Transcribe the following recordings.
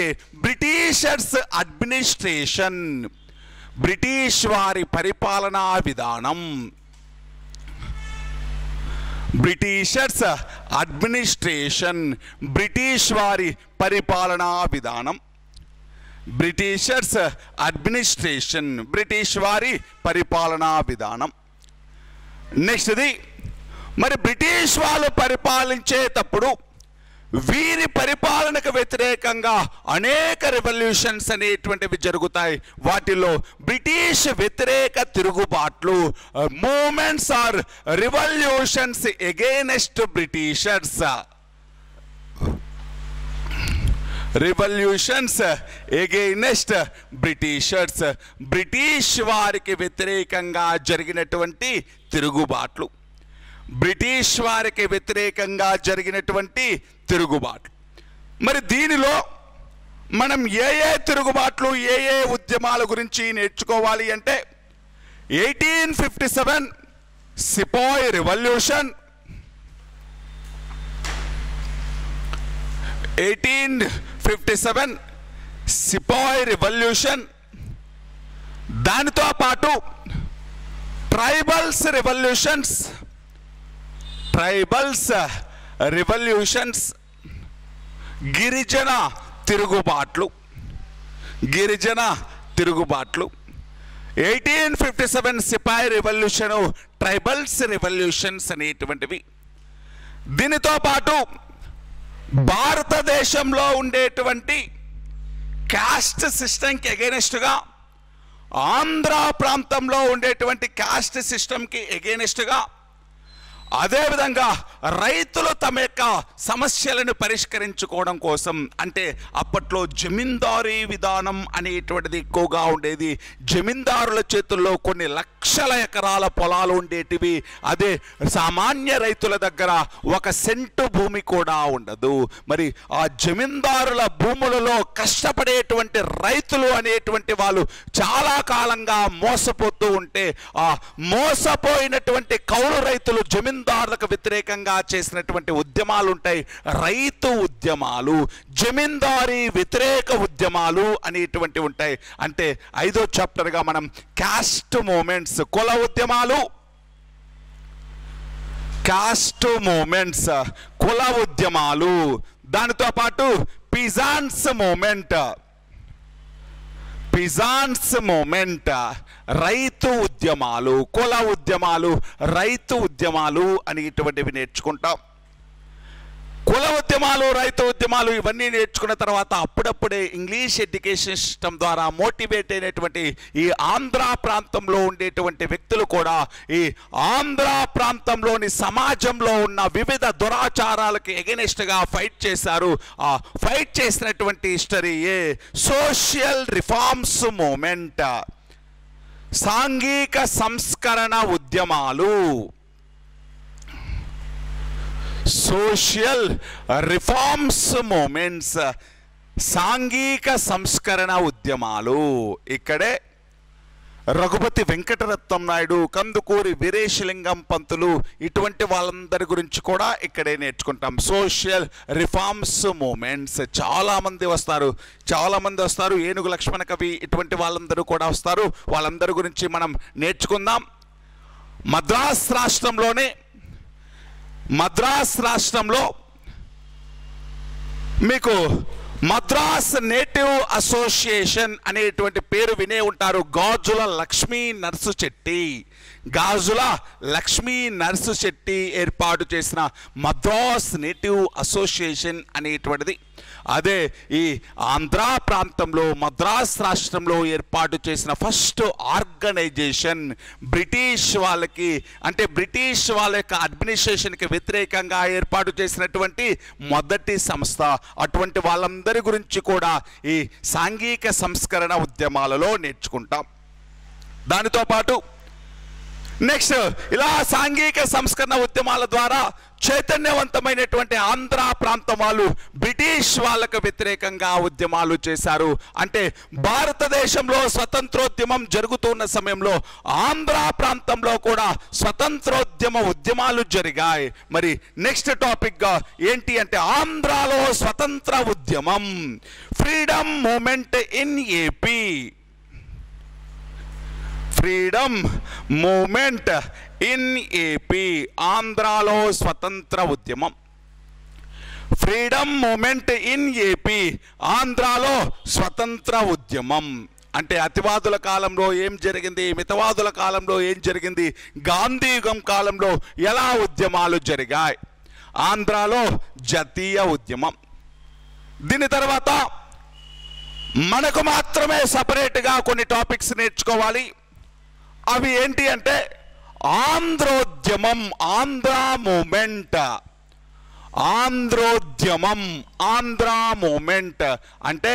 అంటే Britishers administration, British వారి పరిపాలనా విధానం. బ్రిటిషర్స్ అడ్మినిస్ట్రేషన్, బ్రిటిష్ వారి పరిపాలనా విధానం. బ్రిటిషర్స్ అడ్మినిస్ట్రేషన్, బ్రిటిష్ వారి పరిపాలనా విధానం. నెక్స్ట్ది, మరి బ్రిటిష్ వాళ్ళు పరిపాలించేటప్పుడు వీరి పరిపాలనకు వ్యతిరేకంగా అనేక రెవల్యూషన్స్ అనేటువంటివి జరుగుతాయి. వాటిలో బ్రిటిష్ వ్యతిరేక తిరుగుబాట్లు, movements or revolutions against Britishers, revolutions against Britishers, British వారికి వ్యతిరేకంగా జరిగినటువంటి తిరుగుబాట్లు, బ్రిటిష్ వారికి వ్యతిరేకంగా జరిగినటువంటి తిరుగుబాట్లు. మరి దీనిలో మనం ఏ తిరుగుబాట్లు, ఏ ఉద్యమాల గురించి నేర్చుకోవాలి అంటే 1857 సిపాయి రెవల్యూషన్, 1857 సిపాయి రెవల్యూషన్, దానితో పాటు ట్రైబల్స్ రెవల్యూషన్స్, ట్రైబల్స్ రెవల్యూషన్స్, గిరిజన తిరుగుబాట్లు, గిరిజన తిరుగుబాట్లు. 1857 సిపాయి రెవల్యూషన్, ట్రైబల్స్ రెవల్యూషన్స్ అనేటువంటివి. దీనితో పాటు భారతదేశంలో ఉండేటువంటి కాస్ట్ సిస్టమ్కి ఎగెనిస్ట్గా, ఆంధ్ర ప్రాంతంలో ఉండేటువంటి కాస్ట్ సిస్టమ్కి ఎగెనిస్ట్గా, అదేవిధంగా రైతులు తమ యొక్క సమస్యలను పరిష్కరించుకోవడం కోసం, అంటే అప్పట్లో జమీందారీ విధానం అనేటువంటిది ఎక్కువగా ఉండేది. జమీందారుల చేతుల్లో కొన్ని లక్షల ఎకరాల పొలాలు ఉండేటివి. అదే సామాన్య రైతుల దగ్గర 1 సెంటు భూమి కూడా ఉండదు. మరి ఆ జమీందారుల భూములలో కష్టపడేటువంటి రైతులు అనేటువంటి వాళ్ళు చాలా కాలంగా మోసపోతూ ఉంటే, ఆ మోసపోయినటువంటి కౌలు రైతులు జమీందారులకు వ్యతిరేకంగా చేసినటువంటి ఉద్యమాలు ఉంటాయి, రైతు ఉద్యమాలు, జమీందారీ వ్యతిరేక ఉద్యమాలు అనేటువంటి ఉంటాయి. అంటే 5వ చాప్టర్గా మనం కాస్ట్ మూమెంట్స్, కుల ఉద్యమాలు, కాస్ట్ మూమెంట్స్, కుల ఉద్యమాలు, దానితో పాటు పిజాన్స్ మూమెంట్, పిజాన్స్ మూమెంట్, రైతు ఉద్యమాలు, కుల ఉద్యమాలు, రైతు ఉద్యమాలు అనేటువంటివి నేర్చుకుంటాం. కుల ఉద్యమాలు, రైతు ఉద్యమాలు ఇవన్నీ నేర్చుకున్న తర్వాత అప్పుడప్పుడే ఇంగ్లీష్ ఎడ్యుకేషన్ సిస్టమ్ ద్వారా మోటివేట్ అయినటువంటి ఈ ఆంధ్ర ప్రాంతంలో ఉండేటువంటి వ్యక్తులు కూడా ఈ ఆంధ్ర ప్రాంతంలోని సమాజంలో ఉన్న వివిధ దురాచారాలకు ఎగెనిస్ట్గా ఫైట్ చేశారు. ఆ ఫైట్ చేసినటువంటి హిస్టరీయే సోషల్ రిఫార్మ్స్ మూమెంట్, సాంఘిక సంస్కరణ ఉద్యమాలు, సోషల్ రిఫార్మ్స్ మూమెంట్స్, సాంఘిక సంస్కరణ ఉద్యమాలు. ఇక్కడే రఘుపతి వెంకటరత్నం నాయుడు, కందుకూరి వీరేశలింగం పంతులు, ఇటువంటి వాళ్ళందరి గురించి కూడా ఇక్కడే నేర్చుకుంటాం. సోషల్ రిఫార్మ్స్ మూమెంట్స్ చాలామంది వస్తారు, ఏనుగు లక్ష్మణ కవి, ఇటువంటి వాళ్ళందరూ కూడా వస్తారు. వాళ్ళందరి గురించి మనం నేర్చుకుందాం. మద్రాస్ రాష్ట్రంలో మీకు మద్రాస్ నేటివ్ అసోసియేషన్ అనేటువంటి పేరు వినే ఉంటారు. గాజుల లక్ష్మీ నర్సు శెట్టి ఏర్పాటు చేసిన మద్రాస్ నేటివ్ అసోసియేషన్ అనేటువంటిది. అదే ఈ ఆంధ్ర ప్రాంతంలో మద్రాస్ రాష్ట్రంలో ఏర్పాటు చేసిన ఫస్ట్ ఆర్గనైజేషన్. బ్రిటిష్ వాళ్ళకి, అంటే బ్రిటిష్ వాళ్ళ యొక్క అడ్మినిస్ట్రేషన్కి వ్యతిరేకంగా ఏర్పాటు చేసినటువంటి మొదటి సంస్థ. అటువంటి వాళ్ళందరి గురించి కూడా ఈ సాంఘిక సంస్కరణ ఉద్యమాలలో నేర్చుకుంటాం. దానితో పాటు నెక్స్ట్, ఇలా సాంఘిక సంస్కరణ ఉద్యమాల ద్వారా చైతన్యవంతమైనటువంటి ఆంధ్ర ప్రాంతం వాళ్ళు బ్రిటిష్ వాళ్ళకు వ్యతిరేకంగా ఉద్యమాలు చేశారు. అంటే భారతదేశంలో స్వతంత్రోద్యమం జరుగుతున్న సమయంలో ఆంధ్ర ప్రాంతంలో కూడా స్వతంత్రోద్యమ ఉద్యమాలు జరిగాయి. మరి నెక్స్ట్ టాపిక్గా ఏంటి అంటే ఆంధ్రాలో స్వతంత్ర ఉద్యమం, freedom movement in AP. Freedom movement in AP, ఆంధ్రాలో స్వతంత్ర ఉద్యమం. ఫ్రీడమ్ మూమెంట్ ఇన్ ఏపీ, ఆంధ్రాలో స్వతంత్ర ఉద్యమం. అంటే అతివాదుల కాలంలో ఏం జరిగింది, మితవాదుల కాలంలో ఏం జరిగింది, గాంధీయుగం కాలంలో ఎలా ఉద్యమాలు జరిగాయి. ఆంధ్రాలో జాతీయ ఉద్యమం. దీని తర్వాత మనకు మాత్రమే సపరేట్గా కొన్ని టాపిక్స్ నేర్చుకోవాలి. అవి ఏంటి అంటే ఆంధ్రోద్యమం, ఆంధ్ర మూమెంట్. ఆంధ్రోద్యమం, ఆంధ్ర మూమెంట్ అంటే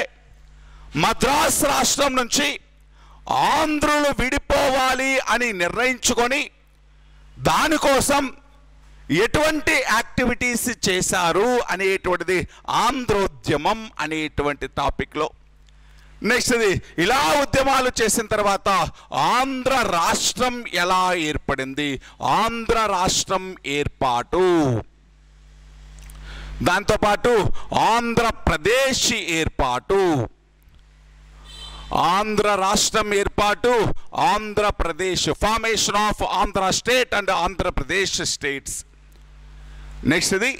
మద్రాస్ రాష్ట్రం నుంచి ఆంధ్రులు విడిపోవాలి అని నిర్ణయించుకొని దానికోసం ఎటువంటి యాక్టివిటీస్ చేశారు అనేటువంటిది ఆంధ్రోద్యమం అనేటువంటి టాపిక్లో. నెక్స్ట్ది, ఇలా ఉద్యమాలు చేసిన తర్వాత ఆంధ్ర రాష్ట్రం ఎలా ఏర్పడింది, ఆంధ్ర రాష్ట్రం ఏర్పాటు. దాంతోపాటు ఆంధ్రప్రదేశ్ ఏర్పాటు, ఆంధ్ర రాష్ట్రం ఏర్పాటు, Andhra Pradesh, formation of Andhra state and Andhra Pradesh states. నెక్స్ట్ది,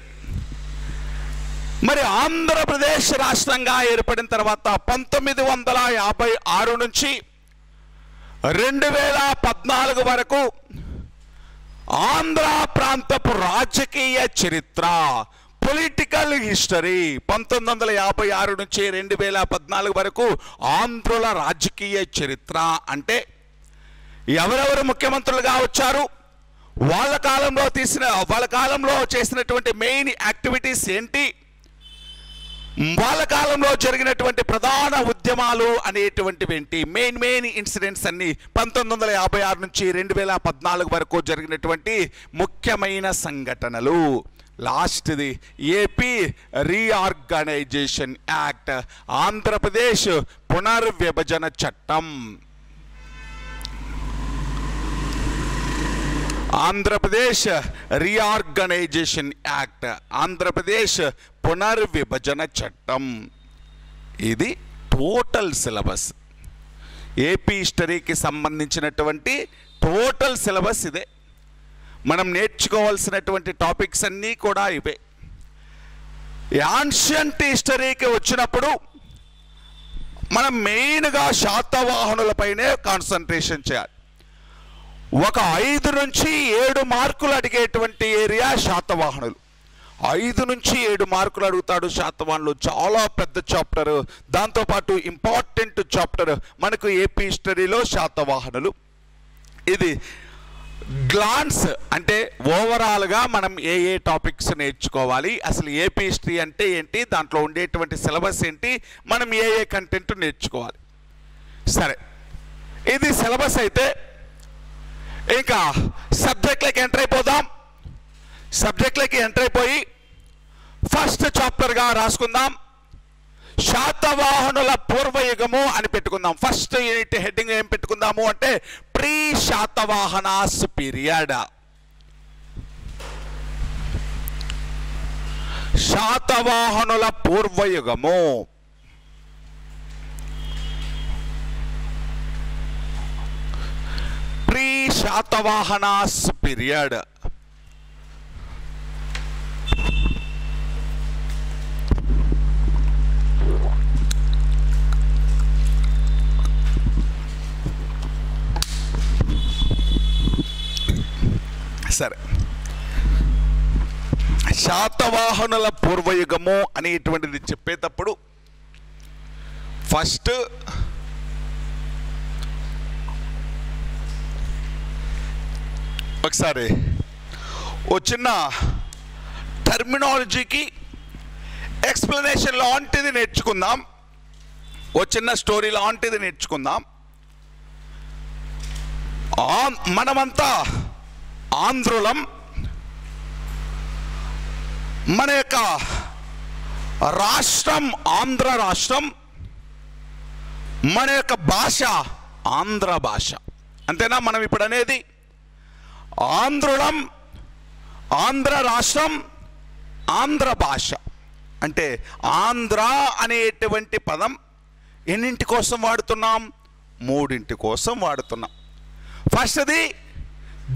మరి ఆంధ్రప్రదేశ్ రాష్ట్రంగా ఏర్పడిన తర్వాత 1956 నుంచి 2014 వరకు ఆంధ్ర ప్రాంతపు రాజకీయ చరిత్ర, పొలిటికల్ హిస్టరీ. 1956 నుంచి 2014 వరకు ఆంధ్రుల రాజకీయ చరిత్ర అంటే ఎవరెవరు ముఖ్యమంత్రులుగా వచ్చారు, వాళ్ళ కాలంలో చేసినటువంటి మెయిన్ యాక్టివిటీస్ ఏంటి, వాళ్ళ కాలంలో జరిగినటువంటి ప్రధాన ఉద్యమాలు అనేటువంటివి ఏంటి, మెయిన్ ఇన్సిడెంట్స్ అన్ని 1956 నుంచి 2014 వరకు జరిగినటువంటి ముఖ్యమైన సంఘటనలు. లాస్ట్ది ఏపీ రీఆర్గనైజేషన్ యాక్ట్, ఆంధ్రప్రదేశ్ పునర్విభజన చట్టం. ఆంధ్రప్రదేశ్ రీఆర్గనైజేషన్ యాక్ట్, ఆంధ్రప్రదేశ్ పునర్విభజన చట్టం. ఇది టోటల్ సిలబస్, ఏపీ హిస్టరీకి సంబంధించినటువంటి టోటల్ సిలబస్ ఇదే. మనం నేర్చుకోవాల్సినటువంటి టాపిక్స్ అన్నీ కూడా ఇవే. యాన్షియంట్ హిస్టరీకి వచ్చినప్పుడు మనం మెయిన్గా శాతవాహనులపైనే కాన్సన్ట్రేషన్ చేయాలి. ఒక 5 నుంచి 7 మార్కులు అడిగేటువంటి ఏరియా శాతవాహనులు. 5 నుంచి 7 మార్కులు అడుగుతాడు శాతవాహనులు. చాలా పెద్ద చాప్టర్, దాంతోపాటు ఇంపార్టెంట్ చాప్టర్ మనకు ఏపీ హిస్టరీలో శాతవాహనులు. ఇది గ్లాన్స్ అంటే ఓవరాల్గా మనం ఏ టాపిక్స్ నేర్చుకోవాలి, అసలు ఏపీ హిస్టరీ అంటే ఏంటి, దాంట్లో ఉండేటువంటి సిలబస్ ఏంటి, మనం ఏ కంటెంట్ నేర్చుకోవాలి. సరే, ఇది సిలబస్ అయితే ఇంకా సబ్జెక్ట్లకి ఎంటర్ అయిపోదాం. సబ్జెక్ట్లకి ఎంటర్ అయిపోయి ఫస్ట్ చాప్టర్గా రాసుకుందాం, శాతవాహనుల పూర్వయుగము అని పెట్టుకుందాం. ఫస్ట్ యూనిట్ హెడ్డింగ్ ఏం పెట్టుకుందాము అంటే ప్రీ శాతవాహనాస్ పీరియడ్. శాతవాహనుల పూర్వయుగము. Pre Satavahanas period. సరే, శాతవాహనుల పూర్వయుగము అనేటువంటిది చెప్పేటప్పుడు ఫస్ట్ ఒకసారి ఓ చిన్న టర్మినాలజీకి ఎక్స్ప్లెనేషన్ లాంటిది నేర్చుకుందాం, ఓ చిన్న స్టోరీ లాంటిది నేర్చుకుందాం. మనమంతా ఆంధ్రులం, మన యొక్క రాష్ట్రం ఆంధ్ర రాష్ట్రం, మన యొక్క భాష ఆంధ్ర భాష. అంతేనా? మనం ఇప్పుడు అనేది ఆంధ్రులం, ఆంధ్ర రాష్ట్రం, ఆంధ్ర భాష. అంటే ఆంధ్ర అనేటువంటి పదం ఎన్నింటి కోసం వాడుతున్నాం? మూడింటి కోసం వాడుతున్నాం. ఫస్ట్ది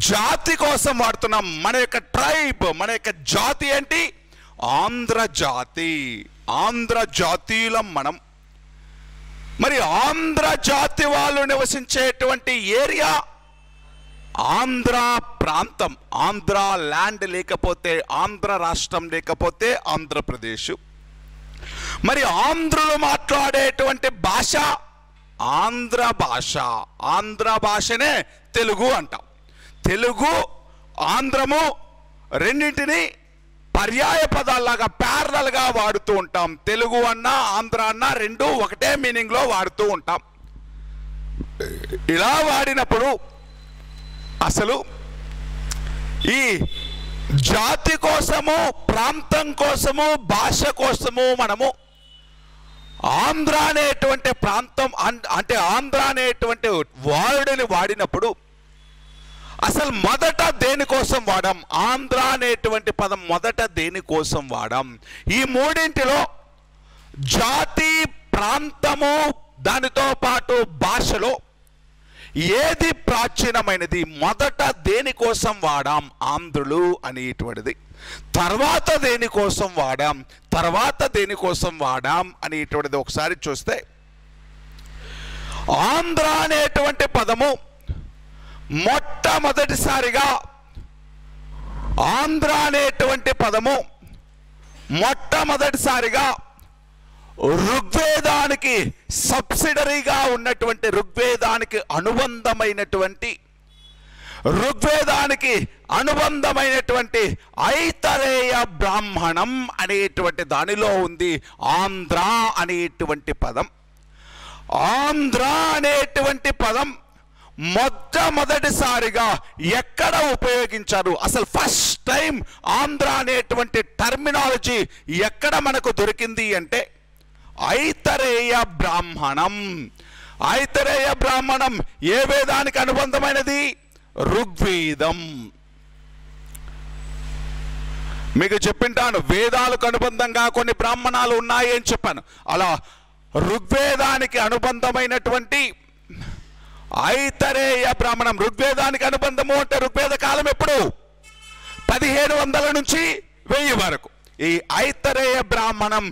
జాతి కోసం వాడుతున్నాం. మన యొక్క ట్రైబ్, మన యొక్క జాతి ఏంటి? ఆంధ్ర జాతి. ఆంధ్ర జాతీయులం మనం. మరి ఆంధ్ర జాతి వాళ్ళు నివసించేటువంటి ఏరియా ఆంధ్ర ప్రాంతం. ఆంధ్ర ల్యాండ్ లేకపోతే, ఆంధ్ర రాష్ట్రం లేకపోతే ఆంధ్రప్రదేశ్. మరి ఆంధ్రులు మాట్లాడేటువంటి భాష ఆంధ్ర భాష. ఆంధ్ర భాషనే తెలుగు అంటాం. తెలుగు, ఆంధ్రము రెండింటిని పర్యాయ పదాల్లాగా ప్యారలల్గా వాడుతూ ఉంటాం. తెలుగు అన్నా ఆంధ్ర అన్నా రెండు ఒకటే మీనింగ్లో వాడుతూ ఉంటాం. ఇలా వాడినప్పుడు అసలు ఈ జాతి కోసము, ప్రాంతం కోసము, భాష కోసము మనము ఆంధ్ర అనేటువంటి ప్రాంతం అంటే ఆంధ్ర అనేటువంటి వర్డ్ని వాడినప్పుడు అసలు మొదట దేనికోసం వాడాం? ఆంధ్ర అనేటువంటి పదం మొదట దేనికోసం వాడాం? ఈ మూడింటిలో జాతి, ప్రాంతము, దానితో పాటు భాషలో ఏది ప్రాచీనమైనది? మొదట దేనికోసం వాడాం ఆంధ్రులు అనేటువంటిది, తర్వాత దేనికోసం వాడాం, తర్వాత దేనికోసం వాడాం అనేటువంటిది ఒకసారి చూస్తే, ఆంధ్ర అనేటువంటి పదము మొట్టమొదటిసారిగా ఆంధ్ర అనేటువంటి పదము మొట్టమొదటిసారిగా ఋగ్వేదానికి సబ్సిడరీగా ఉన్నటువంటి, ఋగ్వేదానికి అనుబంధమైనటువంటి, ఋగ్వేదానికి అనుబంధమైనటువంటి ఐతరేయ బ్రాహ్మణం అనేటువంటి దానిలో ఉంది ఆంధ్ర అనేటువంటి పదం. ఆంధ్ర అనేటువంటి పదం మొట్టమొదటిసారిగా ఎక్కడ ఉపయోగించారు? అసలు ఫస్ట్ టైం ఆంధ్ర అనేటువంటి టర్మినాలజీ ఎక్కడ మనకు దొరికింది అంటే ఐతరేయ బ్రాహ్మణం. ఐతరేయ బ్రాహ్మణం ఏ వేదానికి అనుబంధమైనది? ఋగ్వేదం. మీకు చెప్పింటాను, వేదాలకు అనుబంధంగా కొన్ని బ్రాహ్మణాలు ఉన్నాయి అని చెప్పాను. అలా ఋగ్వేదానికి అనుబంధమైనటువంటి ఐతరేయ బ్రాహ్మణం. ఋగ్వేదానికి అనుబంధము అంటే ఋగ్వేద కాలం ఎప్పుడు? 1500 నుంచి 1000 వరకు. ఈ ఐతరేయ బ్రాహ్మణం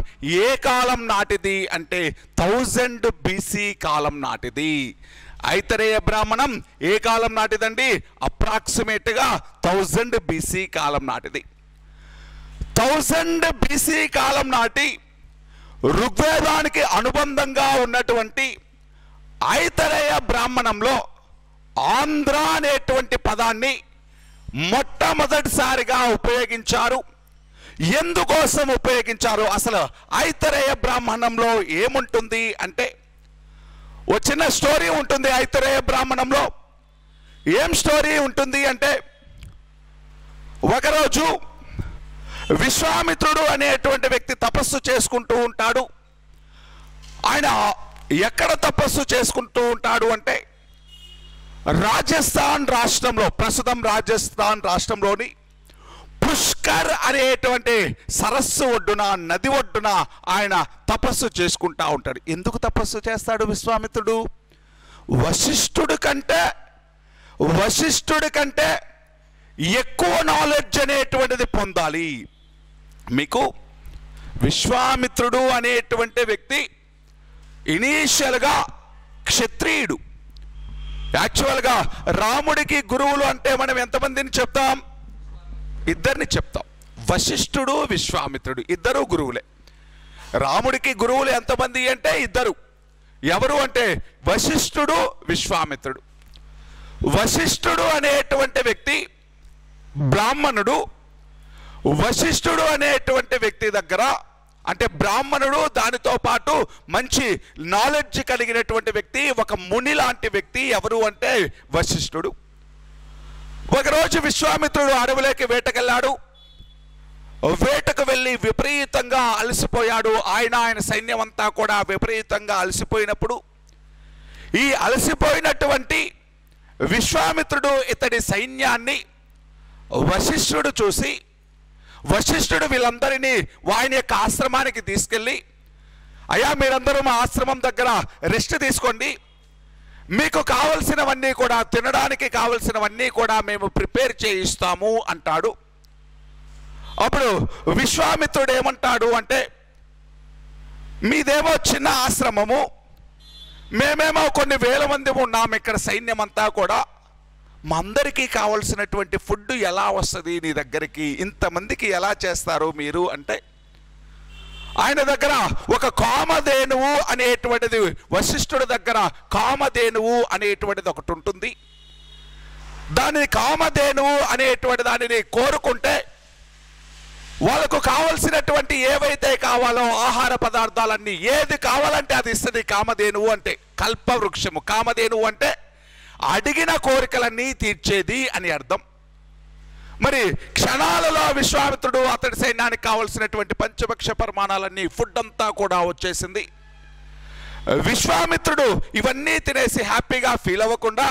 ఏ కాలం నాటిది అంటే 1000 BC కాలం నాటిది. ఐతరేయ బ్రాహ్మణం ఏ కాలం నాటిదండి? అప్రాక్సిమేట్గా 1000 BC కాలం నాటిది. 1000 BC కాలం నాటి ఋగ్వేదానికి అనుబంధంగా ఉన్నటువంటి ఐతరేయ బ్రాహ్మణంలో ఆంధ్ర అనేటువంటి పదాన్ని మొట్టమొదటిసారిగా ఉపయోగించారు. ఎందుకోసం ఉపయోగించారు? అసలు ఐతరేయ బ్రాహ్మణంలో ఏముంటుంది అంటే ఓ చిన్న స్టోరీ ఉంటుంది. ఐతరేయ బ్రాహ్మణంలో ఏం స్టోరీ ఉంటుంది అంటే, ఒకరోజు విశ్వామిత్రుడు అనేటువంటి వ్యక్తి తపస్సు చేసుకుంటూ ఉంటాడు. ఆయన ఎక్కడ తపస్సు చేసుకుంటూ ఉంటాడు అంటే రాజస్థాన్ రాష్ట్రంలో, ప్రస్తుతం రాజస్థాన్ రాష్ట్రంలోని పుష్కర్ అనేటువంటి సరస్సు ఒడ్డున, నది ఒడ్డున ఆయన తపస్సు చేసుకుంటా ఉంటాడు. ఎందుకు తపస్సు చేస్తాడు విశ్వామిత్రుడు? వశిష్ఠుడి కంటే ఎక్కువ నాలెడ్జ్ అనేటువంటిది పొందాలి. మీకు విశ్వామిత్రుడు అనేటువంటి వ్యక్తి ఇనీషియల్గా క్షత్రియుడు. యాక్చువల్గా రాముడికి గురువులు అంటే మనం ఎంతమందిని చెప్తాం? ఇద్దరిని చెప్తాం. వశిష్ఠుడు, విశ్వామిత్రుడు ఇద్దరు గురువులే. రాముడికి గురువులు ఎంతమంది అంటే ఇద్దరు. ఎవరు అంటే వశిష్ఠుడు, విశ్వామిత్రుడు. వశిష్ఠుడు అనేటువంటి వ్యక్తి బ్రాహ్మణుడు. వశిష్ఠుడు అనేటువంటి వ్యక్తి దగ్గర అంటే బ్రాహ్మణుడు, దానితో పాటు మంచి నాలెడ్జ్ కలిగినటువంటి వ్యక్తి, ఒక ముని లాంటి వ్యక్తి. ఎవరు అంటే వశిష్ఠుడు. ఒకరోజు విశ్వామిత్రుడు అడవిలోకి వేటకెళ్ళాడు. వేటకు వెళ్ళి విపరీతంగా అలసిపోయాడు. ఆయన సైన్యం అంతా కూడా విపరీతంగా అలసిపోయినప్పుడు ఈ అలసిపోయినటువంటి విశ్వామిత్రుడు ఇతడి సైన్యాన్ని వశిష్ఠుడు చూసి, వశిష్ఠుడు వీళ్ళందరినీ ఆయన యొక్క ఆశ్రమానికి తీసుకెళ్ళి, అయ్యా మీరందరూ మా ఆశ్రమం దగ్గర రెస్ట్ తీసుకోండి, మీకు కావలసినవన్నీ కూడా, తినడానికి కావలసినవన్నీ కూడా మేము ప్రిపేర్ చేయిస్తాము అంటాడు. అప్పుడు విశ్వామిత్రుడు ఏమంటాడు అంటే, మీదేమో చిన్న ఆశ్రమము, మేమేమో కొన్ని వేల మంది ఉన్నాము ఇక్కడ సైన్యం అంతా కూడా, మా అందరికీ కావలసినటువంటి ఫుడ్ ఎలా వస్తుంది నీ దగ్గరికి, ఇంతమందికి ఎలా చేస్తారు మీరు అంటే, ఆయన దగ్గర ఒక కామధేనువు అనేటువంటిది, వశిష్ఠుడి దగ్గర కామధేనువు అనేటువంటిది ఒకటి ఉంటుంది. దానిని కామధేనువు అనేటువంటి దానిని కోరుకుంటే వాళ్ళకు కావలసినటువంటి ఏవైతే కావాలో ఆహార పదార్థాలన్నీ, ఏది కావాలంటే అది ఇస్తుంది కామధేనువు అంటే. కల్పవృక్షము, కామధేనువు అంటే అడిగిన కోరికలన్నీ తీర్చేది అని అర్థం. మరి క్షణాలలో విశ్వామిత్రుడు అతడి సైన్యానికి కావలసినటువంటి పంచభక్ష పరిమాణాలన్నీ, ఫుడ్ అంతా కూడా వచ్చేసింది. విశ్వామిత్రుడు ఇవన్నీ తినేసి హ్యాపీగా ఫీల్ అవ్వకుండా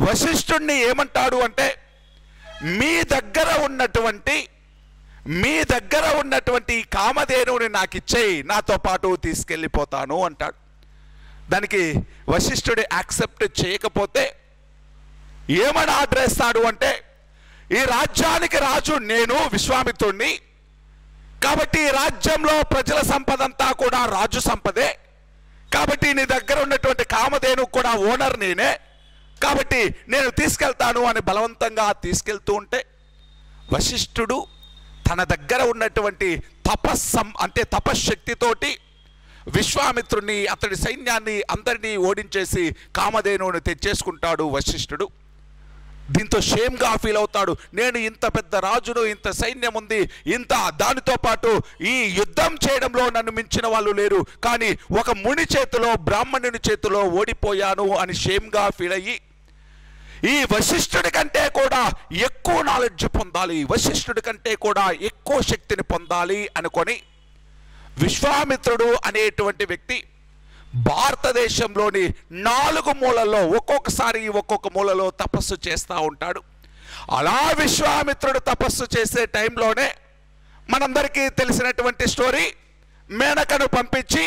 వశిష్ఠుడిని ఏమంటాడు అంటే, మీ దగ్గర ఉన్నటువంటి కామధేనువుని నాకు ఇచ్చేయి, నాతో పాటు తీసుకెళ్ళిపోతాను అంటాడు. దానికి వశిష్ఠుడు యాక్సెప్ట్ చేయకపోతే ఏమని ఆర్డర్ ఇస్తాడు అంటే, ఈ రాజ్యానికి రాజు నేను విశ్వామిత్రుడిని, కాబట్టి ఈ రాజ్యంలో ప్రజల సంపద అంతా కూడా రాజు సంపదే, కాబట్టి నీ దగ్గర ఉన్నటువంటి కామధేను కూడా ఓనర్ నేనే, కాబట్టి నేను తీసుకెళ్తాను అని బలవంతంగా తీసుకెళ్తూ ఉంటే వశిష్ఠుడు తన దగ్గర ఉన్నటువంటి తపశ్శక్తితోటి విశ్వామిత్రుడిని, అతడి సైన్యాన్ని అందరినీ ఓడించేసి కామధేనువుని తెచ్చేసుకుంటాడు వశిష్ఠుడు. దీంతో షేమ్గా ఫీల్ అవుతాడు. నేను ఇంత పెద్ద రాజును, ఇంత సైన్యం ఉంది, దానితో పాటు ఈ యుద్ధం చేయడంలో నన్ను మించిన వాళ్ళు లేరు, కానీ ఒక ముని చేతిలో, బ్రాహ్మణుని చేతిలో ఓడిపోయాను అని షేమ్గా ఫీల్ అయ్యి, ఈ వశిష్ఠుడి కంటే కూడా ఎక్కువ నాలెడ్జ్ పొందాలి, వశిష్ఠుడి కంటే కూడా ఎక్కువ శక్తిని పొందాలి అనుకొని విశ్వామిత్రుడు అనేటువంటి వ్యక్తి భారతదేశంలోని 4 మూలల్లో ఒక్కొక్క మూలలో తపస్సు చేస్తూ ఉంటాడు. అలా విశ్వామిత్రుడు తపస్సు చేసే టైంలోనే మనందరికీ తెలిసినటువంటి స్టోరీ, మేనకను పంపించి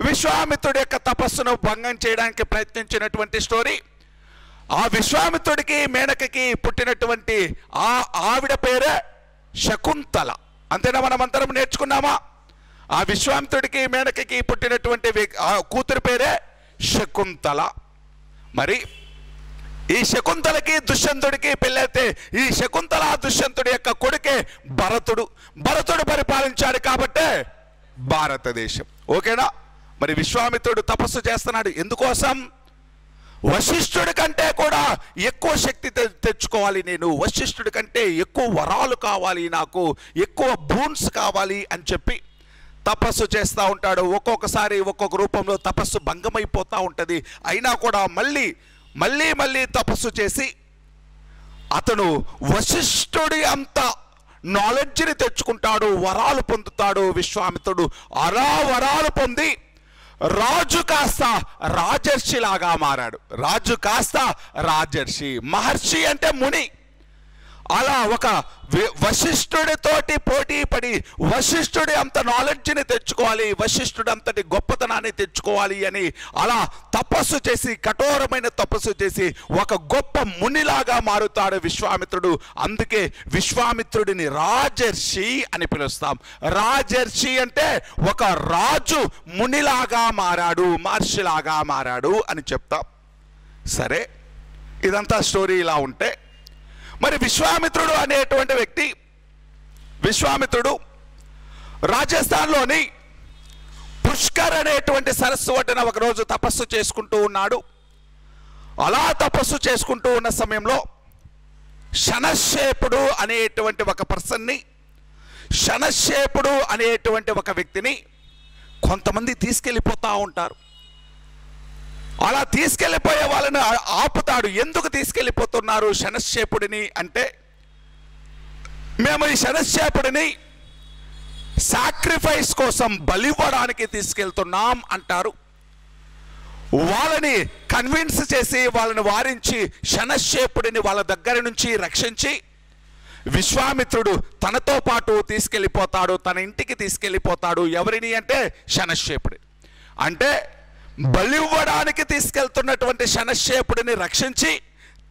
విశ్వామిత్రుడి యొక్క తపస్సును భంగం చేయడానికి ప్రయత్నించినటువంటి స్టోరీ. ఆ విశ్వామిత్రుడికి మేనకకి పుట్టినటువంటి ఆవిడ పేరే శకుంతల. అంతేనా? మనమందరం నేర్చుకున్నామా? ఆ విశ్వామిత్రుడికి మేనకకి పుట్టినటువంటి కూతురు పేరే శకుంతల. మరి ఈ శకుంతలకి దుష్యంతుడికి పెళ్ళైతే ఈ శకుంతల దుష్యంతుడి యొక్క కొడుకే భరతుడు. భరతుడు పరిపాలించాడు కాబట్టే భారతదేశం. ఓకేనా? మరి విశ్వామిత్రుడు తపస్సు చేస్తున్నాడు ఎందుకోసం? వశిష్ఠుడి కంటే కూడా ఎక్కువ శక్తి తెచ్చుకోవాలి నేను, వశిష్ఠుడి కంటే ఎక్కువ వరాలు కావాలి నాకు, ఎక్కువ బూన్స్ కావాలి అని చెప్పి తపస్సు చేస్తూ ఉంటాడు. ఒక్కొక్కసారి ఒక్కొక్క రూపంలో తపస్సు భంగమైపోతూ ఉంటుంది. అయినా కూడా మళ్ళీ తపస్సు చేసి అతను వశిష్ఠుడి అంత నాలెడ్జ్ని తెచ్చుకుంటాడు, వరాలు పొందుతాడు విశ్వామిత్రుడు. అలా వరాలు పొంది రాజు కాస్త రాజర్షి లాగా మారాడు. రాజు కాస్త రాజర్షి, మహర్షి అంటే ముని. అలా ఒక వశిష్ఠుడితోటి పోటీ పడి వశిష్ఠుడి అంత నాలెడ్జ్ని తెచ్చుకోవాలి, వశిష్ఠుడి అంతటి గొప్పతనాన్ని తెచ్చుకోవాలి అని అలా తపస్సు చేసి, కఠోరమైన తపస్సు చేసి ఒక గొప్ప మునిలాగా మారుతాడు విశ్వామిత్రుడు. అందుకే విశ్వామిత్రుడిని రాజర్షి అని పిలుస్తాం. రాజర్షి అంటే ఒక రాజు మునిలాగా మారాడు, మహర్షిలాగా మారాడు అని చెప్తాం. సరే, ఇదంతా స్టోరీ ఇలా ఉంటే, మరి విశ్వామిత్రుడు అనేటువంటి వ్యక్తి, విశ్వామిత్రుడు రాజస్థాన్లోని పుష్కర్ అనేటువంటి సరస్సు ఒడ్డున ఒకరోజు తపస్సు చేసుకుంటూ ఉన్నాడు. అలా తపస్సు చేసుకుంటూ ఉన్న సమయంలో శనశ్శేపుడు అనేటువంటి ఒక పర్సన్ని, శనశ్శేపుడు అనేటువంటి ఒక వ్యక్తిని కొంతమంది తీసుకెళ్ళిపోతూ ఉంటారు. అలా తీసుకెళ్ళిపోయే వాళ్ళని ఆపుతాడు. ఎందుకు తీసుకెళ్ళిపోతున్నారు శనశ్శేపుడిని అంటే, మేము ఈ శనశ్శేపుడిని సాక్రిఫైస్ కోసం బలివ్వడానికి తీసుకెళ్తున్నాం అంటారు. వాళ్ళని కన్విన్స్ చేసి, వాళ్ళని వారించి శనశ్శేపుడిని వాళ్ళ దగ్గర నుంచి రక్షించి విశ్వామిత్రుడు తనతో పాటు తీసుకెళ్ళిపోతాడు, తన ఇంటికి తీసుకెళ్ళిపోతాడు. ఎవరిని అంటే శనశ్శేపుడి. అంటే బలివ్వడానికి తీసుకెళ్తున్నటువంటి శనశ్శేపుడిని రక్షించి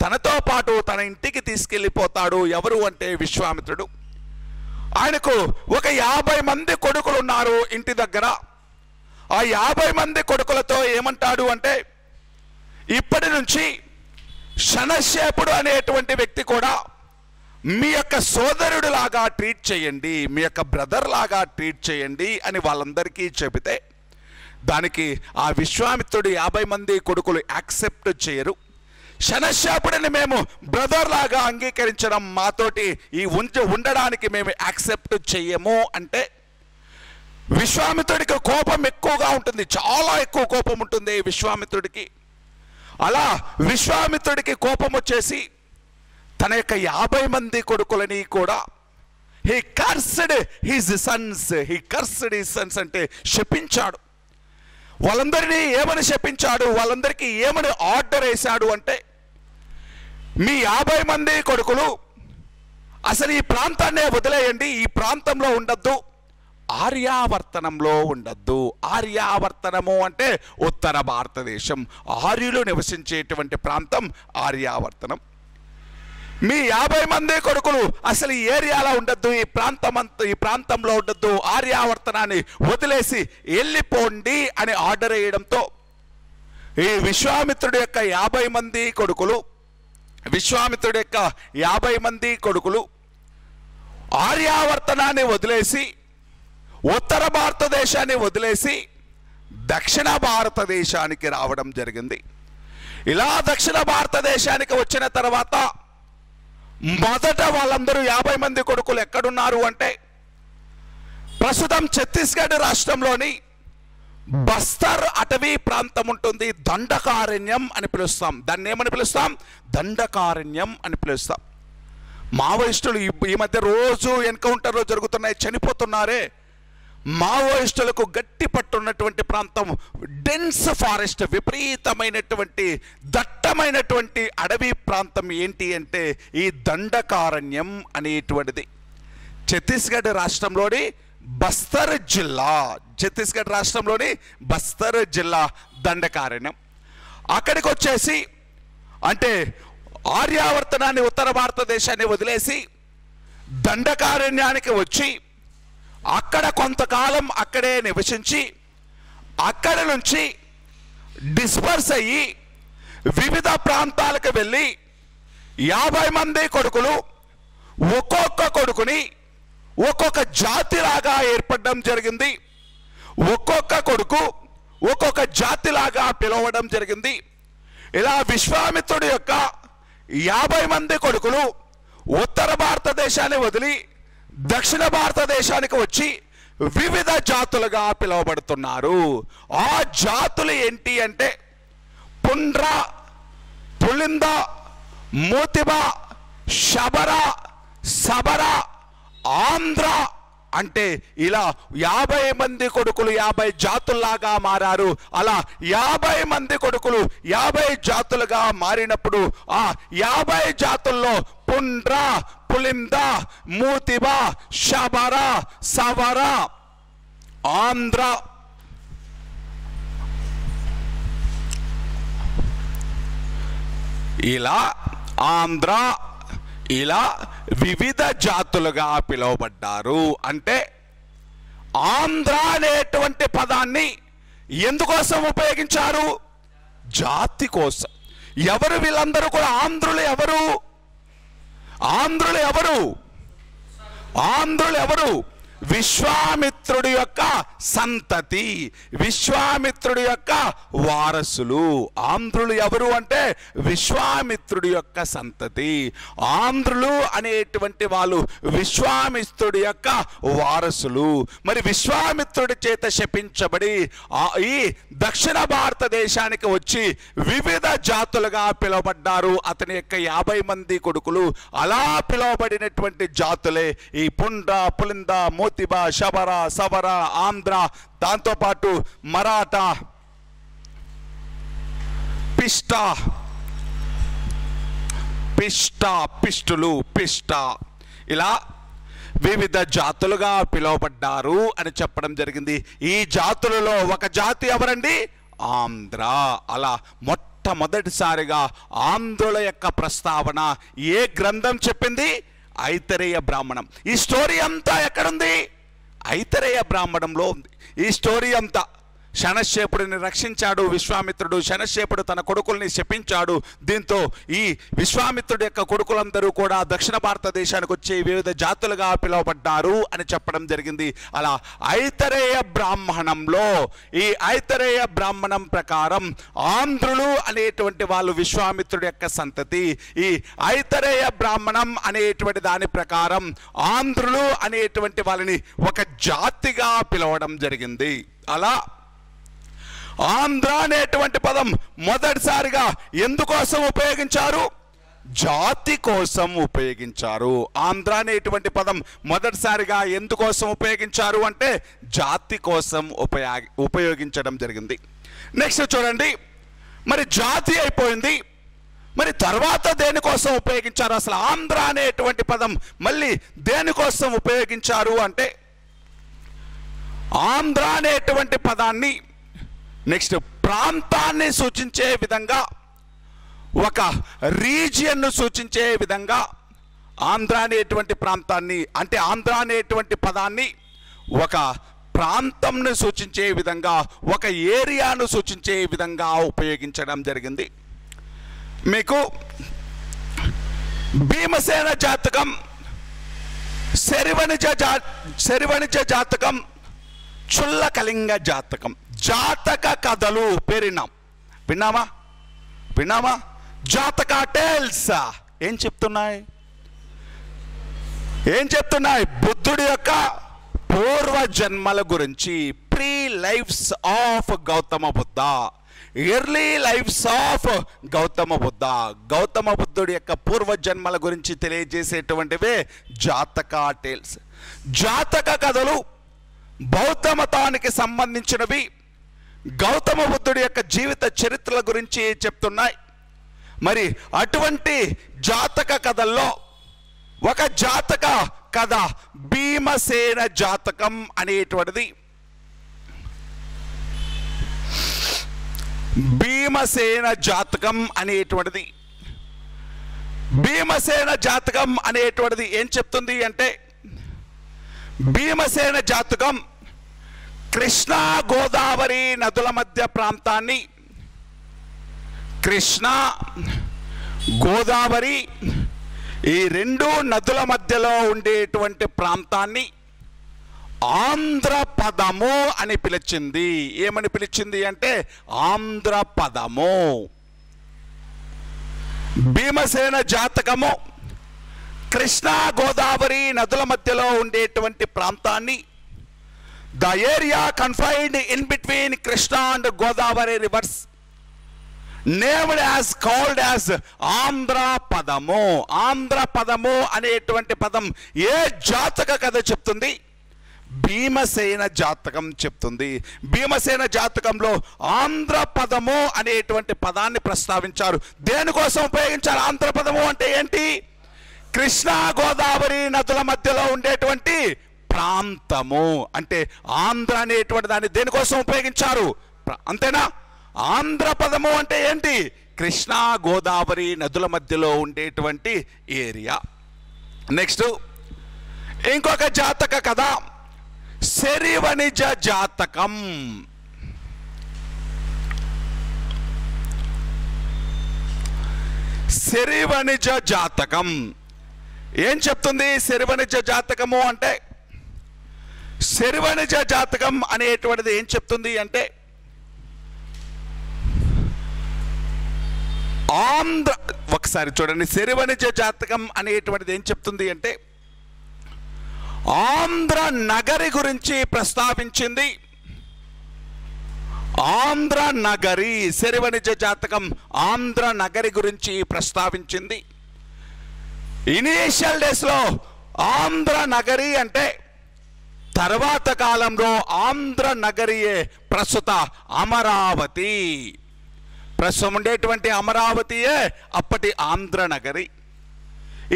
తనతో పాటు తన ఇంటికి తీసుకెళ్ళిపోతాడు. ఎవరు అంటే విశ్వామిత్రుడు. ఆయనకు ఒక 50 మంది కొడుకులు ఉన్నారు ఇంటి దగ్గర. ఆ 50 మంది కొడుకులతో ఏమంటాడు అంటే, ఇప్పటి నుంచి శనశ్శేపుడు అనేటువంటి వ్యక్తి కూడా మీ యొక్క సోదరుడు లాగా ట్రీట్ చేయండి, మీ యొక్క బ్రదర్ లాగా ట్రీట్ చేయండి అని వాళ్ళందరికీ చెబితే, దానికి ఆ విశ్వామిత్రుడు 50 మంది కొడుకులు యాక్సెప్ట్ చేయరు. శనశ్శేపుడిని మేము బ్రదర్ లాగా అంగీకరించడం, మాతోటి ఈ ఉండడానికి మేము యాక్సెప్ట్ చెయ్యము అంటే, విశ్వామిత్రుడికి కోపం ఎక్కువగా ఉంటుంది, చాలా ఎక్కువ కోపం ఉంటుంది విశ్వామిత్రుడికి. అలా విశ్వామిత్రుడికి కోపం వచ్చేసి తన యొక్క 50 మంది కొడుకులని కూడా he cursed his sons అంటే శపించాడు. వాళ్ళందరినీ ఏమని శపించాడు, వాళ్ళందరికీ ఏమని ఆర్డర్ వేశాడు అంటే, మీ 50 మంది కొడుకులు అసలు ఈ ప్రాంతాన్నే వదిలేయండి, ఈ ప్రాంతంలో ఉండద్దు, ఆర్యావర్తనంలో ఉండద్దు. ఆర్యావర్తనము అంటే ఉత్తర భారతదేశం, ఆర్యులు నివసించేటువంటి ప్రాంతం ఆర్యావర్తనం. మీ 50 మంది కొడుకులు అసలు ఈ ఏరియాలో ఉండద్దు, ఈ ప్రాంతంలో ఉండద్దు, ఆర్యావర్తనాన్ని వదిలేసి వెళ్ళిపోండి అని ఆర్డర్ వేయడంతో ఈ విశ్వామిత్రుడి యొక్క 50 మంది కొడుకులు ఆర్యావర్తనాన్ని వదిలేసి, ఉత్తర భారతదేశాన్ని వదిలేసి దక్షిణ భారతదేశానికి రావడం జరిగింది. ఇలా దక్షిణ భారతదేశానికి వచ్చిన తర్వాత మొదట వాళ్ళందరూ 50 మంది కొడుకులు ఎక్కడున్నారు అంటే, ప్రస్తుతం ఛత్తీస్గఢ్ రాష్ట్రంలోని బస్తర్ అటవీ ప్రాంతం ఉంటుంది, దండకారణ్యం అని పిలుస్తాం. దాన్ని ఏమని పిలుస్తాం? దండకారణ్యం అని పిలుస్తాం. మావోయిస్టులు ఈ మధ్య రోజు ఎన్కౌంటర్లు జరుగుతున్నాయి, చనిపోతున్నారే. మావోయిస్టులకు గట్టి పట్టున్నటువంటి ప్రాంతం డెన్స్ ఫారెస్ట్, విపరీతమైనటువంటి దట్టమైనటువంటి అడవి ప్రాంతం ఏంటి అంటే ఈ దండకారణ్యం అనేటువంటిది. ఛత్తీస్గఢ్ రాష్ట్రంలోని బస్తర్ జిల్లా దండకారణ్యం. అక్కడికి వచ్చేసి అంటే ఆర్యావర్తనాన్ని, ఉత్తర భారతదేశాన్ని వదిలేసి దండకారణ్యానికి వచ్చి అక్కడ కొంతకాలం అక్కడే నివసించి, అక్కడ నుంచి డిస్పర్స్ అయ్యి వివిధ ప్రాంతాలకు వెళ్ళి 50 మంది కొడుకులు ఒక్కొక్క కొడుకుని ఒక్కొక్క జాతిలాగా ఏర్పడడం జరిగింది. ఒక్కొక్క కొడుకు ఒక్కొక్క జాతిలాగా పిలవడం జరిగింది. ఇలా విశ్వామిత్రుడి యొక్క 50 మంది కొడుకులు ఉత్తర భారతదేశాన్ని వదిలి దక్షిణ భారతదేశానికి వచ్చి వివిధ జాతులుగా పిలువబడుతున్నారు. ఆ జాతులు ఏంటి అంటే పుండ్ర, పులింద, మూతిబ, శబర, సబర, ఆంధ్ర. అంటే ఇలా 50 మంది కొడుకులు 50 జాతుల్లాగా మారారు. అలా 50 మంది కొడుకులు 50 జాతులుగా మారినప్పుడు ఆ 50 జాతుల్లో పుండ్ర, పులింద, మూతిబ, శబర, సవర, ఆంధ్ర, ఇలా వివిధ జాతులుగా పిలువబడ్డారు. అంటే ఆంధ్ర అనేటువంటి పదాన్ని ఎందుకోసం ఉపయోగించారు? జాతి కోసం. ఎవరు వీళ్ళందరూ కూడా? ఆంధ్రులు ఎవరు? విశ్వామిత్రుడి యొక్క సంతతి, విశ్వామిత్రుడి యొక్క వారసులు. ఆంధ్రులు ఎవరు అంటే విశ్వామిత్రుడి యొక్క సంతతి. ఆంధ్రులు అనేటువంటి వాళ్ళు విశ్వామిత్రుడి యొక్క వారసులు. మరి విశ్వామిత్రుడి చేత శపించబడి ఈ దక్షిణ భారతదేశానికి వచ్చి వివిధ జాతులుగా పిలువబడ్డారు. అతని యొక్క 50 మంది కొడుకులు. అలా పిలువబడినటువంటి జాతులే ఈ పుండ, పులింద, మోతిబా, శబర, సవర, ఆంధ్ర, దాంతోపాటు మరాఠా, పిష్టులు, ఇలా వివిధ జాతులుగా పిలువబడ్డారు అని చెప్పడం జరిగింది. ఈ జాతులలో ఒక జాతి ఎవరండి? ఆంధ్ర. అలా మొట్టమొదటిసారిగా ఆంధ్రుల యొక్క ప్రస్తావన ఏ గ్రంథం చెప్పింది? ఐతరేయ బ్రాహ్మణం. ఈ స్టోరీ అంతా ఎక్కడుంది? ఐతరేయ బ్రాహ్మణంలో ఉంది. ఈ స్టోరీ అంతా శనశ్శేపుడిని రక్షించాడు విశ్వామిత్రుడు. శనశ్శేపుడు తన కొడుకుల్ని శపించాడు. దీంతో ఈ విశ్వామిత్రుడి యొక్క కొడుకులందరూ కూడా దక్షిణ భారతదేశానికి వచ్చి వివిధ జాతులుగా పిలువబడ్డారు అని చెప్పడం జరిగింది. అలా ఐతరేయ బ్రాహ్మణంలో, ఈ ఐతరేయ బ్రాహ్మణం ప్రకారం ఆంధ్రులు అనేటువంటి వాళ్ళు విశ్వామిత్రుడి యొక్క సంతతి. ఈ ఐతరేయ బ్రాహ్మణం అనేటువంటి దాని ప్రకారం ఆంధ్రులు అనేటువంటి వాళ్ళని ఒక జాతిగా పిలవడం జరిగింది. అలా ఆంధ్ర అనేటువంటి పదం మొదటిసారిగా ఎందుకోసం ఉపయోగించారు? జాతి కోసం ఉపయోగించారు. ఆంధ్ర అనేటువంటి పదం మొదటిసారిగా ఎందుకోసం ఉపయోగించారు అంటే జాతి కోసం ఉపయోగించడం జరిగింది. నెక్స్ట్ చూడండి, మరి జాతి అయిపోయింది, మరి తర్వాత దేనికోసం ఉపయోగించారు? అసలు ఆంధ్ర అనేటువంటి పదం మళ్ళీ దేనికోసం ఉపయోగించారు అంటే ఆంధ్ర అనేటువంటి పదాన్ని నెక్స్ట్ ప్రాంతాన్ని సూచించే విధంగా, ఒక రీజియన్ను సూచించే విధంగా ఆంధ్ర అనేటువంటి ప్రాంతాన్ని, అంటే ఆంధ్ర అనేటువంటి పదాన్ని ఒక ప్రాంతంను సూచించే విధంగా, ఒక ఏరియాను సూచించే విధంగా ఉపయోగించడం జరిగింది. మీకు భీమసేన జాతకం, శరివణిజ జాతకం, చుల్ల కళింగ జాతకం, జాతక కథలు విన్నామా? జాతక టేల్స్ ఏం చెప్తున్నాయి? బుద్ధుడి యొక్క పూర్వ జన్మల గురించి, pre lives of Gautama Buddha, early lives of Gautama Buddha. Gautama బుద్ధుడి యొక్క పూర్వ జన్మల గురించి తెలియజేసేటువంటివే జాతక టేల్స్. జాతక కథలు బౌద్ధ మతానికి సంబంధించినవి. గౌతమ బుద్ధుడి యొక్క జీవిత చరిత్రల గురించి చెప్తున్నాయి. మరి అటువంటి జాతక కథల్లో ఒక జాతక కథ భీమసేన జాతకం అనేటువంటిది. భీమసేన జాతకం అనేటువంటిది ఏం చెప్తుంది అంటే, భీమసేన జాతకం కృష్ణా గోదావరి నదుల మధ్య ప్రాంతాన్ని, కృష్ణా గోదావరి ఈ రెండు నదుల మధ్యలో ఉండేటువంటి ప్రాంతాన్ని ఆంధ్రపదము అని పిలిచింది. ఏమని పిలిచింది అంటే ఆంధ్రపదము. భీమసేన జాతకము కృష్ణా గోదావరి నదుల మధ్యలో ఉండేటువంటి ప్రాంతాన్ని, the area confined in between Krishna and Godavari rivers named as called as ఆంధ్రపదము. ఆంధ్రపదము అనేటువంటి పదం ఏ జాతక కథ చెప్తుంది? భీమసేన జాతకం చెప్తుంది. భీమసేన జాతకంలో ఆంధ్రపదము అనేటువంటి పదాన్ని ప్రస్తావించారు. దేనికోసం ఉపయోగించారు? ఆంధ్రపదము అంటే ఏంటి? కృష్ణా గోదావరి నదుల మధ్యలో ఉండేటువంటి ప్రాంతము. అంటే ఆంధ్ర అనేటువంటి దాన్ని దేనికోసం ఉపయోగించారు? అంతేనా? ఆంధ్రపదము అంటే ఏంటి? కృష్ణా గోదావరి నదుల మధ్యలో ఉండేటువంటి ఏరియా. నెక్స్ట్ ఇంకొక జాతక కథ శరివణిజ జాతకం. శరివణిజ జాతకం ఏం చెప్తుంది? శరివణిజ జాతకము అంటే శరవణిజ జాతకం అనేటువంటిది ఏం చెప్తుంది అంటే, ఒకసారి చూడండి, శరవణిజ జాతకం అనేటువంటిది ఏం చెప్తుంది అంటే ఆంధ్ర నగరి గురించి ప్రస్తావించింది. ఆంధ్ర నగరి, శరవణిజ జాతకం ఆంధ్ర నగరి గురించి ప్రస్తావించింది. ఇనీషియల్ డేస్లో ఆంధ్ర నగరి అంటే తర్వాత కాలంలో ఆంధ్ర నగరియే ప్రస్తుత అమరావతి. ప్రస్తుతం ఉండేటువంటి అమరావతియే అప్పటి ఆంధ్ర నగరి.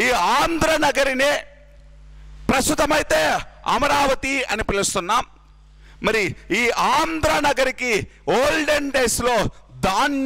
ఈ ఆంధ్ర నగరినే ప్రస్తుతమైతే అమరావతి అని పిలుస్తున్నాం. మరి ఈ ఆంధ్ర నగరికి ఓల్డెన్ డేస్లో ధాన్య